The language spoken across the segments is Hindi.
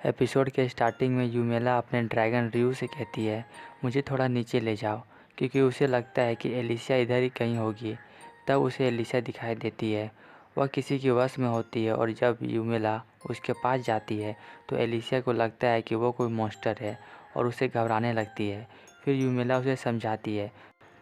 एपिसोड के स्टार्टिंग में यूमेला अपने ड्रैगन रियू से कहती है, मुझे थोड़ा नीचे ले जाओ, क्योंकि उसे लगता है कि एलिसिया इधर ही कहीं होगी। तब उसे एलिसिया दिखाई देती है। वह किसी के वश में होती है और जब यूमेला उसके पास जाती है तो एलिसिया को लगता है कि वो कोई मॉन्स्टर है और उसे घबराने लगती है। फिर यूमेला उसे समझाती है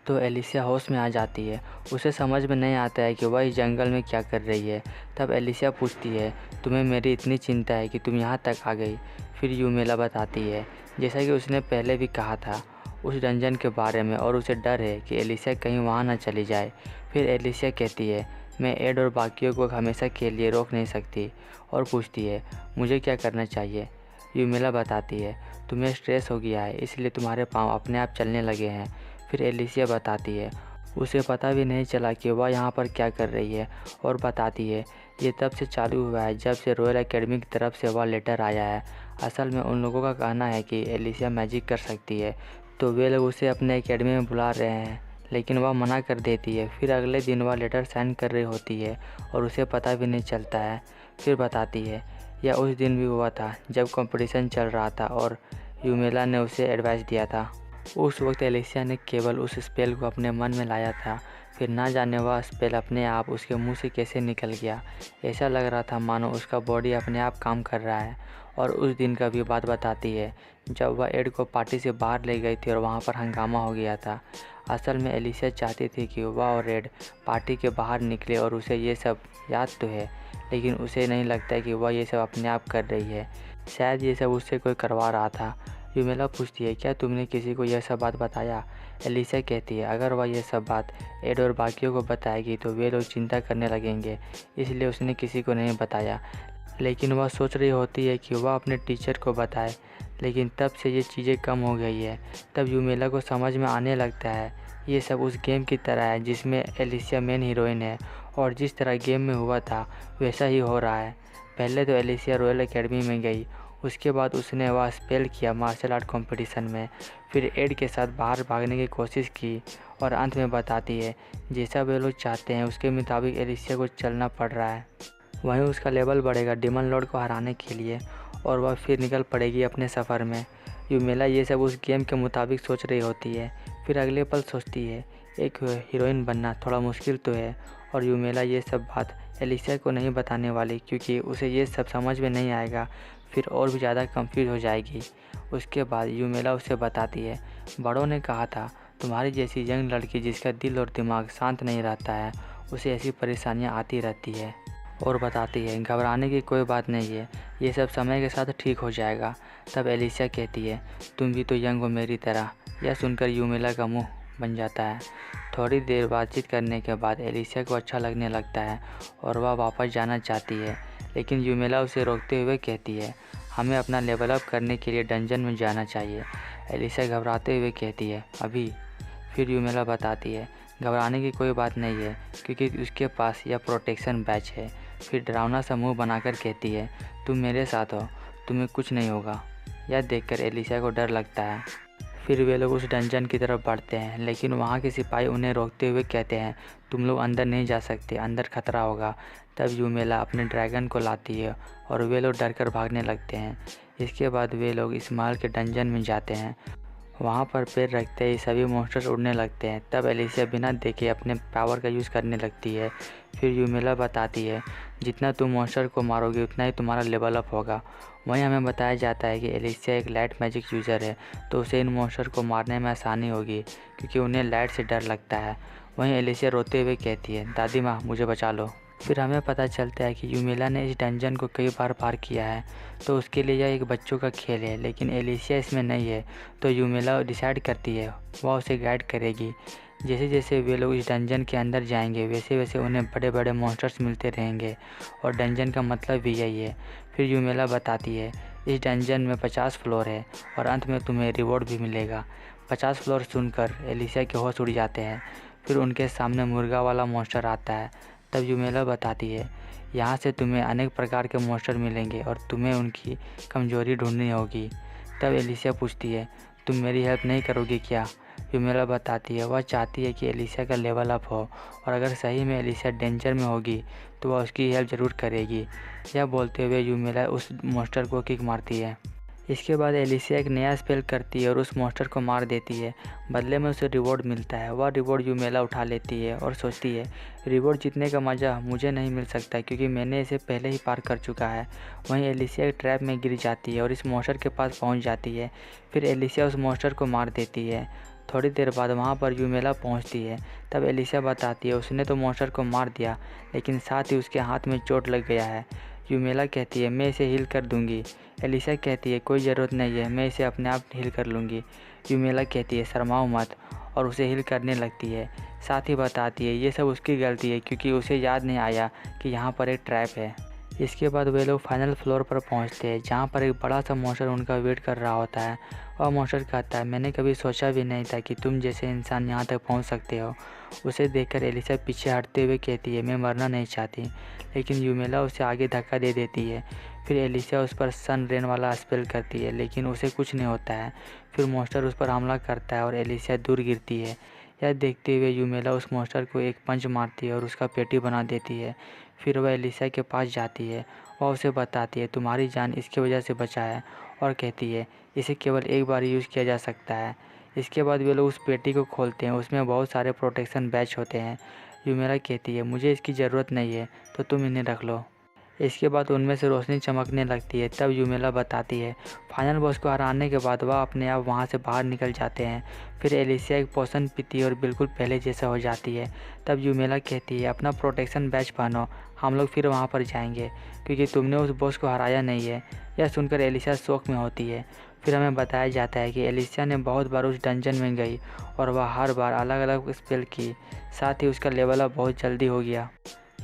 तो एलिसिया होश में आ जाती है। उसे समझ में नहीं आता है कि वह इस जंगल में क्या कर रही है। तब एलिसिया पूछती है, तुम्हें मेरी इतनी चिंता है कि तुम यहाँ तक आ गई। फिर यूमेला बताती है जैसा कि उसने पहले भी कहा था उस डंजन के बारे में और उसे डर है कि एलिसिया कहीं वहाँ न चली जाए। फिर एलिसिया कहती है, मैं एड और बाकियों को हमेशा के लिए रोक नहीं सकती और पूछती है मुझे क्या करना चाहिए। यूमेला बताती है, तुम्हें स्ट्रेस हो गया है इसलिए तुम्हारे पाँव अपने आप चलने लगे हैं। फिर एलिसिया बताती है उसे पता भी नहीं चला कि वह यहाँ पर क्या कर रही है और बताती है ये तब से चालू हुआ है जब से रॉयल एकेडमी की तरफ से वह लेटर आया है। असल में उन लोगों का कहना है कि एलिसिया मैजिक कर सकती है, तो वे लोग उसे अपने एकेडमी में बुला रहे हैं, लेकिन वह मना कर देती है। फिर अगले दिन वह लेटर साइन कर रही होती है और उसे पता भी नहीं चलता है। फिर बताती है यह उस दिन भी हुआ था जब कंपटीशन चल रहा था और यूमेला ने उसे एडवाइस दिया था। उस वक्त एलिसिया ने केवल उस स्पेल को अपने मन में लाया था, फिर ना जाने वह स्पेल अपने आप उसके मुंह से कैसे निकल गया। ऐसा लग रहा था मानो उसका बॉडी अपने आप काम कर रहा है। और उस दिन का भी बात बताती है जब वह एड को पार्टी से बाहर ले गई थी और वहाँ पर हंगामा हो गया था। असल में एलिसिया चाहती थी कि वह और एड पार्टी के बाहर निकले और उसे ये सब याद तो है, लेकिन उसे नहीं लगता कि वह ये सब अपने आप कर रही है। शायद ये सब उससे कोई करवा रहा था। यूमेला पूछती है, क्या तुमने किसी को यह सब बात बताया? एलिसिया कहती है, अगर वह यह सब बात एड और बाकियों को बताएगी तो वे लोग चिंता करने लगेंगे, इसलिए उसने किसी को नहीं बताया। लेकिन वह सोच रही होती है कि वह अपने टीचर को बताए, लेकिन तब से ये चीज़ें कम हो गई है। तब यूमेला को समझ में आने लगता है ये सब उस गेम की तरह है जिसमें एलिसिया मेन हीरोइन है और जिस तरह गेम में हुआ था वैसा ही हो रहा है। पहले तो एलिसिया रॉयल एकेडमी में गई, उसके बाद उसने वह स्पेल किया मार्शल आर्ट कंपटीशन में, फिर एड के साथ बाहर भागने की कोशिश की और अंत में बताती है जैसा वे लोग चाहते हैं उसके मुताबिक एलिसिया को चलना पड़ रहा है। वहीं उसका लेवल बढ़ेगा डेमन लॉर्ड को हराने के लिए और वह फिर निकल पड़ेगी अपने सफ़र में। यूमेला ये सब उस गेम के मुताबिक सोच रही होती है। फिर अगले पल सोचती है एक हीरोइन बनना थोड़ा मुश्किल तो है, और यूमेला ये सब बात एलिसिया को नहीं बताने वाली क्योंकि उसे ये सब समझ में नहीं आएगा, फिर और भी ज़्यादा कंफ्यूज हो जाएगी। उसके बाद यूमेला उसे बताती है, बड़ों ने कहा था तुम्हारी जैसी यंग लड़की जिसका दिल और दिमाग शांत नहीं रहता है उसे ऐसी परेशानियां आती रहती है। और बताती है घबराने की कोई बात नहीं है, ये सब समय के साथ ठीक हो जाएगा। तब एलिसिया कहती है, तुम भी तो यंग हो मेरी तरह। यह सुनकर यूमेला का मुंह बन जाता है। थोड़ी देर बातचीत करने के बाद एलिसिया को अच्छा लगने लगता है और वह वापस जाना चाहती है, लेकिन यूमेला उसे रोकते हुए कहती है, हमें अपना लेवल अप करने के लिए डंजन में जाना चाहिए। एलिसिया घबराते हुए कहती है, अभी? फिर यूमेला बताती है, घबराने की कोई बात नहीं है क्योंकि उसके पास यह प्रोटेक्शन बैच है। फिर डरावना सा मुँह बनाकर कहती है, तुम मेरे साथ हो, तुम्हें कुछ नहीं होगा। यह देखकर एलिसिया को डर लगता है। फिर वे लोग उस डंजन की तरफ बढ़ते हैं, लेकिन वहाँ के सिपाही उन्हें रोकते हुए कहते हैं, तुम लोग अंदर नहीं जा सकते, अंदर खतरा होगा। तब यूमेला अपने ड्रैगन को लाती है और वे लोग डरकर भागने लगते हैं। इसके बाद वे लोग इस महल के डंजन में जाते हैं। वहाँ पर पैर रखते ही सभी मॉन्स्टर्स उड़ने लगते हैं। तब एलिसिया बिना देखे अपने पावर का यूज़ करने लगती है। फिर यूमेला बताती है, जितना तुम मॉन्स्टर को मारोगे उतना ही तुम्हारा लेवल अप होगा। वहीं हमें बताया जाता है कि एलिसिया एक लाइट मैजिक यूज़र है, तो उसे इन मॉन्स्टर को मारने में आसानी होगी क्योंकि उन्हें लाइट से डर लगता है। वहीं एलिसिया रोते हुए कहती है, दादी माँ मुझे बचा लो। फिर हमें पता चलता है कि यूमेला ने इस डंजन को कई बार पार किया है, तो उसके लिए यह एक बच्चों का खेल है, लेकिन एलिसिया इसमें नहीं है। तो यूमेला डिसाइड करती है वह उसे गाइड करेगी। जैसे जैसे वे लोग इस डंजन के अंदर जाएंगे वैसे वैसे उन्हें बड़े बड़े मॉन्स्टर्स मिलते रहेंगे और डंजन का मतलब भी यही है। फिर यूमेला बताती है, इस डंजन में 50 फ्लोर है और अंत में तुम्हें रिवॉर्ड भी मिलेगा। 50 फ्लोर सुनकर एलिसिया के होश उड़ जाते हैं। फिर उनके सामने मुर्गा वाला मॉन्स्टर आता है। तब यूमेला बताती है, यहाँ से तुम्हें अनेक प्रकार के मॉन्स्टर मिलेंगे और तुम्हें उनकी कमजोरी ढूंढनी होगी। तब एलिसिया पूछती है, तुम मेरी हेल्प नहीं करोगी क्या? यूमिला बताती है वह चाहती है कि एलिसा का लेवल अप हो और अगर सही में एलिसा डेंजर में होगी तो वह उसकी हेल्प ज़रूर करेगी। यह बोलते हुए यूमिला उस मॉन्स्टर को किक मारती है। इसके बाद एलिसा एक नया स्पेल करती है और उस मॉन्स्टर को मार देती है। बदले में उसे रिवॉर्ड मिलता है। वह रिवॉर्ड यूमिला उठा लेती है और सोचती है रिवॉर्ड जीतने का मज़ा मुझे नहीं मिल सकता क्योंकि मैंने इसे पहले ही पार कर चुका है। वहीं एलिसा एक ट्रैप में गिर जाती है और इस मॉन्स्टर के पास पहुंच जाती है। फिर एलिसा उस मॉन्स्टर को मार देती है। थोड़ी देर बाद वहां पर यूमिला पहुंचती है। तब एलिसा बताती है उसने तो मॉन्स्टर को मार दिया लेकिन साथ ही उसके हाथ में चोट लग गया है। यूमिला कहती है मैं इसे हील कर दूंगी। एलिसा कहती है कोई ज़रूरत नहीं है, मैं इसे अपने आप हील कर लूँगी। यूमिला कहती है शर्माओ मत और उसे हील करने लगती है। साथ ही बताती है ये सब उसकी गलती है क्योंकि उसे याद नहीं आया कि यहाँ पर एक ट्रैप है। इसके बाद वे लोग फाइनल फ्लोर पर पहुँचते हैं जहाँ पर एक बड़ा सा मॉन्स्टर उनका वेट कर रहा होता है। वह मॉन्स्टर कहता है मैंने कभी सोचा भी नहीं था कि तुम जैसे इंसान यहाँ तक पहुँच सकते हो। उसे देखकर एलिसा पीछे हटते हुए कहती है मैं मरना नहीं चाहती, लेकिन यूमिला उसे आगे धक्का दे देती है। फिर एलिसा उस पर सन रेन वाला स्पेल करती है लेकिन उसे कुछ नहीं होता है। फिर मॉन्स्टर उस पर हमला करता है और एलिसा दूर गिरती है। यह देखते हुए यूमिला उस मॉन्स्टर को एक पंच मारती है और उसका पेटी बना देती है। फिर वह एलिसा के पास जाती है। वह उसे बताती है तुम्हारी जान इसकी वजह से बचा है और कहती है इसे केवल एक बार यूज़ किया जा सकता है। इसके बाद वे लोग उस पेटी को खोलते हैं। उसमें बहुत सारे प्रोटेक्शन बैच होते हैं। यूमिला कहती है मुझे इसकी ज़रूरत नहीं है तो तुम इन्हें रख लो। इसके बाद उनमें से रोशनी चमकने लगती है। तब यूमिला बताती है फाइनल बॉस को हराने के बाद वह अपने आप वहाँ से बाहर निकल जाते हैं। फिर एलिसा एक पोशन पीती है और बिल्कुल पहले जैसा हो जाती है। तब यूमिला कहती है अपना प्रोटेक्शन बैच पहनो, हम लोग फिर वहाँ पर जाएंगे क्योंकि तुमने उस बॉस को हराया नहीं है। यह सुनकर एलिसा शौक में होती है। फिर हमें बताया जाता है कि एलिसा ने बहुत बार उस डंजन में गई और वह हर बार अलग अलग स्पेल की, साथ ही उसका लेवल अप बहुत जल्दी हो गया।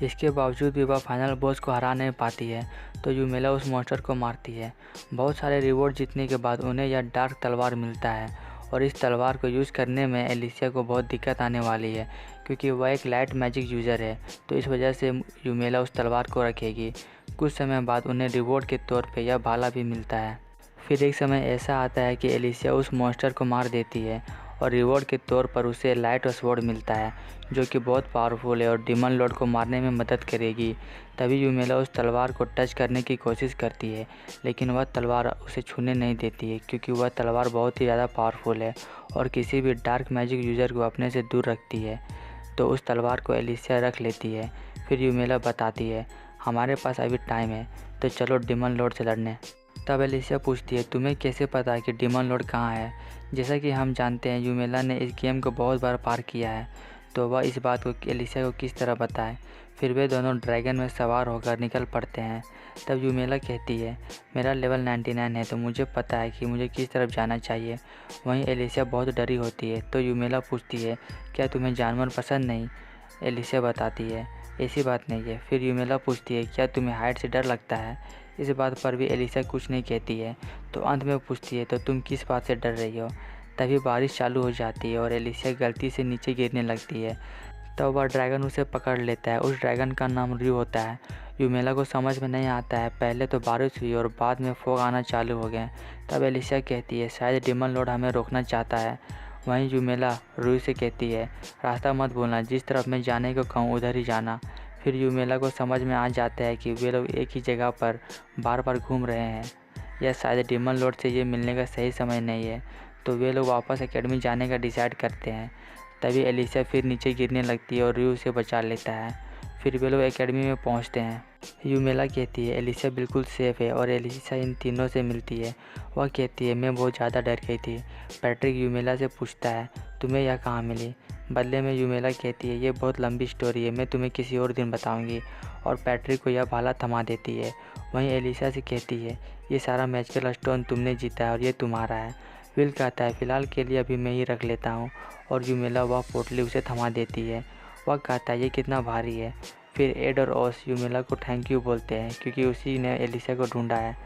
इसके बावजूद भी वह फाइनल बॉस को हरा नहीं पाती है तो यूमिला उस मॉन्स्टर को मारती है। बहुत सारे रिवॉर्ड जीतने के बाद उन्हें यह डार्क तलवार मिलता है और इस तलवार को यूज़ करने में एलिसा को बहुत दिक्कत आने वाली है क्योंकि वह एक लाइट मैजिक यूज़र है, तो इस वजह से यूमिला उस तलवार को रखेगी। कुछ समय बाद उन्हें रिवॉर्ड के तौर पर यह भाला भी मिलता है। फिर एक समय ऐसा आता है कि एलिसा उस मॉन्स्टर को मार देती है और रिवॉर्ड के तौर पर उसे लाइट स्वॉर्ड मिलता है जो कि बहुत पावरफुल है और डिमन लॉर्ड को मारने में मदद करेगी। तभी यूमिला उस तलवार को टच करने की कोशिश करती है लेकिन वह तलवार उसे छूने नहीं देती है क्योंकि वह तलवार बहुत ही ज़्यादा पावरफुल है और किसी भी डार्क मैजिक यूज़र को अपने से दूर रखती है। तो उस तलवार को एलिसा रख लेती है। फिर यूमिला बताती है हमारे पास अभी टाइम है तो चलो डिमन लॉर्ड से लड़ने। तब एलिसा पूछती है तुम्हें कैसे पता है कि डिमन लॉर्ड कहाँ है। जैसा कि हम जानते हैं यूमिला ने इस गेम को बहुत बार पार किया है, तो वह इस बात को एलिसा को किस तरह बताए। फिर वे दोनों ड्रैगन में सवार होकर निकल पड़ते हैं। तब यूमिला कहती है मेरा लेवल 99 है तो मुझे पता है कि मुझे किस तरफ जाना चाहिए। वहीं एलिसा बहुत डरी होती है तो यूमिला पूछती है क्या तुम्हें जानवर पसंद नहीं। एलिसा बताती है ऐसी बात नहीं है। फिर यूमिला पूछती है क्या तुम्हें हाइट से डर लगता है। इस बात पर भी एलिसा कुछ नहीं कहती है। तो अंत में पूछती है तो तुम किस बात से डर रही हो। तभी बारिश चालू हो जाती है और एलिसा गलती से नीचे गिरने लगती है। तब वह ड्रैगन उसे पकड़ लेता है। उस ड्रैगन का नाम र्यू होता है। यूमिला को समझ में नहीं आता है, पहले तो बारिश हुई और बाद में फॉग आना चालू हो गए। तब एलिसा कहती है शायद डिमन लॉर्ड हमें रोकना चाहता है। वहीं यूमिला र्यू से कहती है रास्ता मत भूलना, जिस तरफ मैं जाने को कहूँ उधर ही जाना। फिर यूमिला को समझ में आ जाता है कि वे लोग एक ही जगह पर बार बार घूम रहे हैं। यह शायद डिमन लॉर्ड से ये मिलने का सही समय नहीं है, तो वे लोग वापस एकेडमी जाने का डिसाइड करते हैं। तभी एलिसा फिर नीचे गिरने लगती है और र्यू उसे बचा लेता है। फिर वे लोग एकेडमी में पहुंचते हैं। यूमिला कहती है एलिसा बिल्कुल सेफ है और एलिसा इन तीनों से मिलती है। वह कहती है मैं बहुत ज़्यादा डर गई थी। पैट्रिक यूमिला से पूछता है तुम्हें यह कहाँ मिली। बदले में यूमिला कहती है ये बहुत लंबी स्टोरी है, मैं तुम्हें किसी और दिन बताऊंगी, और पैट्रिक को यह भाला थमा देती है। वहीं एलिसा से कहती है ये सारा मैजिकल स्टोन तुमने जीता है और ये तुम्हारा है। विल कहता है फ़िलहाल के लिए अभी मैं ही रख लेता हूँ, और यूमिला वह पोटली उसे थमा देती है। वह कहता है ये कितना भारी है। फिर एड और ओस यूमिला को थैंक यू बोलते हैं क्योंकि उसी ने एलिसा को ढूंढा है।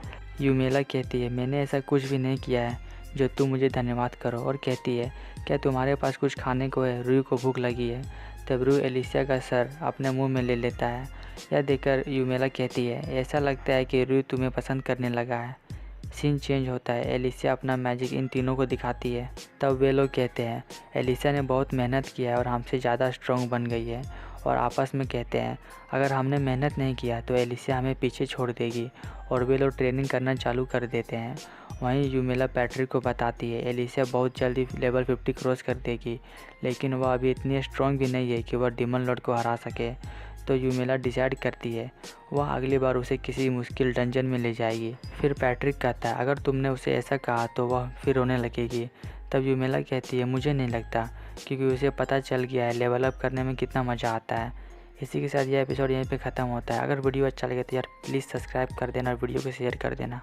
यूमिला कहती है मैंने ऐसा कुछ भी नहीं किया है जो तुम मुझे धन्यवाद करो, और कहती है क्या तुम्हारे पास कुछ खाने को है, र्यू को भूख लगी है। तब र्यू एलिसा का सर अपने मुंह में ले लेता है। यह देखकर यूमिला कहती है ऐसा लगता है कि र्यू तुम्हें पसंद करने लगा है। सीन चेंज होता है। एलिसिया अपना मैजिक इन तीनों को दिखाती है। तब वे लोग कहते हैं एलिसिया ने बहुत मेहनत किया है और हमसे ज़्यादा स्ट्रॉन्ग बन गई है, और आपस में कहते हैं अगर हमने मेहनत नहीं किया तो एलिसिया हमें पीछे छोड़ देगी, और वे लोग ट्रेनिंग करना चालू कर देते हैं। वहीं यूमिला पैट्रिक को बताती है एलिसिया बहुत जल्दी लेवल 50 क्रॉस कर देगी, लेकिन वह अभी इतनी स्ट्रॉन्ग भी नहीं है कि वह डीमन लॉर्ड को हरा सके। तो यूमिला डिसाइड करती है वह अगली बार उसे किसी मुश्किल डंजन में ले जाएगी। फिर पैट्रिक कहता है अगर तुमने उसे ऐसा कहा तो वह फिर रोने लगेगी। तब यूमिला कहती है मुझे नहीं लगता, क्योंकि उसे पता चल गया है लेवल अप करने में कितना मज़ा आता है। इसी के साथ यह एपिसोड यहीं पे ख़त्म होता है। अगर वीडियो अच्छा लगे तो यार प्लीज़ सब्सक्राइब कर देना और वीडियो को शेयर कर देना।